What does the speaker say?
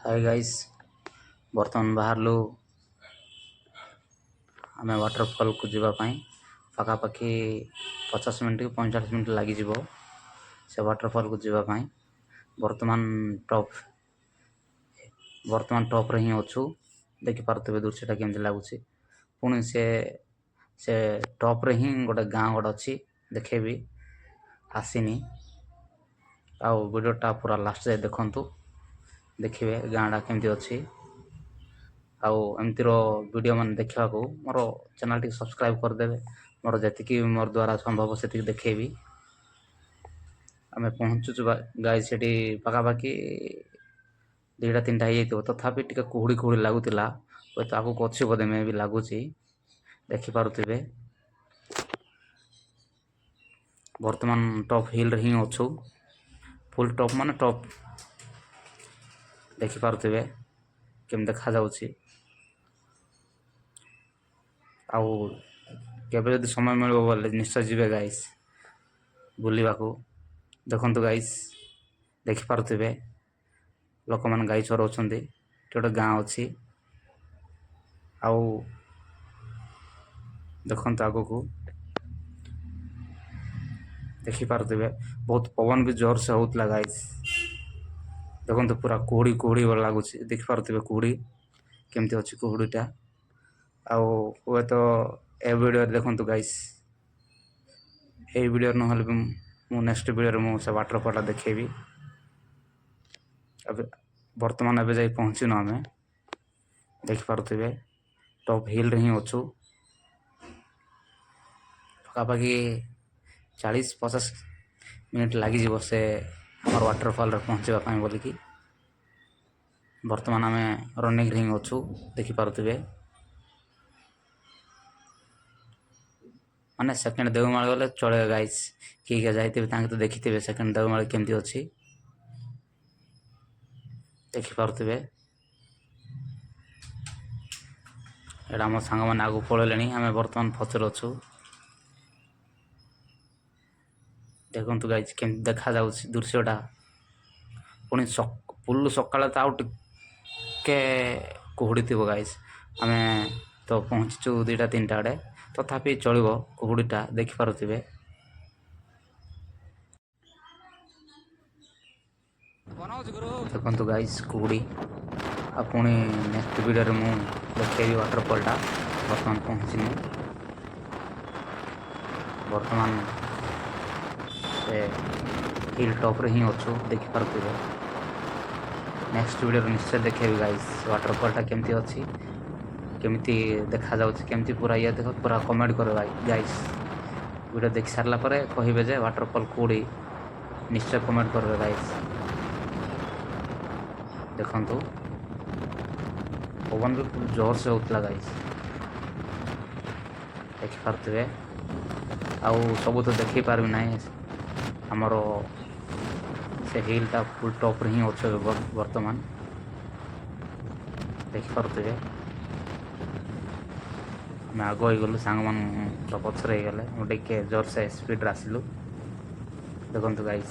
Hi guys बर्तमान बाहरलु आम waterfall को जीवाई पखापाखि 50 मिनट कि 45 मिनट लग से वाटरफॉल को जीवाई बर्तमान टॉप रे ही अच्छु देखिपे दृश्यटा केमती लगुच पुणी से टॉप रे ही गोटे गाँ गोटे अच्छी देखेबी आसीनी आउ वीडियोटा पूरा लास्ट जाए देखंतु देखिए गाँटा केमती अच्छी आउ एमतीर वीडियो मान देखा मोर चैनल टी सब्सक्राइब करदेवे मोर जी मोर द्वारा संभव से देखेबी आम पहुँचुचु गाई से पखापाखि 2-3टा हो तथापि टे कुहुड़ी कुहुड़ी लगुला हूँ आगे अच्छी बोधे मे भी लगुच देखिपे बर्तमान टॉप हिल रे ही अच्छु फुल टॉप मान टॉप देखिपे केम देखा जाउछि आउ केबे जदि समय मिलबो बोले निश्चय जीवे गाइस बुलिबा को देखंतु गाइस देखिपे लोक मान गाई चराउछन्ति गोटे गाँ अच्छी आउ देखंतु आगो को देखिपे बहुत पवन भी जोर से होउतला गाइस देखो पूरा कुहुड़ी कुहुड़ी लगुच देखिपे कुहुड़ी केमती अच्छी कुहुड़ीटा आउ तो ए वीडियो देखो गाइस ये वीडियो ना मु नेक्स्ट वीडियो मु से वाटरफॉल देखेबी अब वर्तमान एवं जाई पहुँचीन आम देखिपे टॉप हिल रे ही अच्छु पखापाखि 40-50 मिनट लग से आम वाटरफॉल पहुँचापी बोलिकी बर्तमान आम रनिंग रे ही अच्छु देखिपे माने सेकेंड देवमाल गले चले गाइस किए जाइए तो देखिथे सेकेंड देवमाल केमती अच्छी देखिपे एटा मो सांग मैंने आगू पलैले आम बर्तमान पचर अच्छु देखु गाइस केमती देखा दृश्यटा पुणी पुल सकाल तो आउ टे कुहुड़ी थी गाइस आम तो पहुँचीचु 2-3टा आड़े तथापि चलो कुहुड़ीटा देखिपे देखो गाइस कुहुड़ी आ पुणी नेक्स्ट वीडियो मु देखेबी वाटरफॉलटा बर्तमान पहुँचनी बर्तमान से हिल टॉप रे ही अच्छु देखिपे नेक्स्ट वीडियो निश्चय देखेबी गाइस वाटरफॉलटा केमती अच्छी केमती देखा जाउछि केमती पूरा ये देखो पूरा कमेंट करो गाइस वीडियो देख सारला परे कहिबे जे वाटरफॉल कोडी निश्चय कमेंट करो गाइस देखंतु पवन भी खूब जोर से होतला गाइस देखिपे आउ सब तो देखी पारबी ना आमर से हिलटा फुल टॉप रे ही अच्छे वर्तमान देखिपे आम आग हो गलु सांग मान पछरे गले टे जोर से स्पीड आसलु देखो गाइस।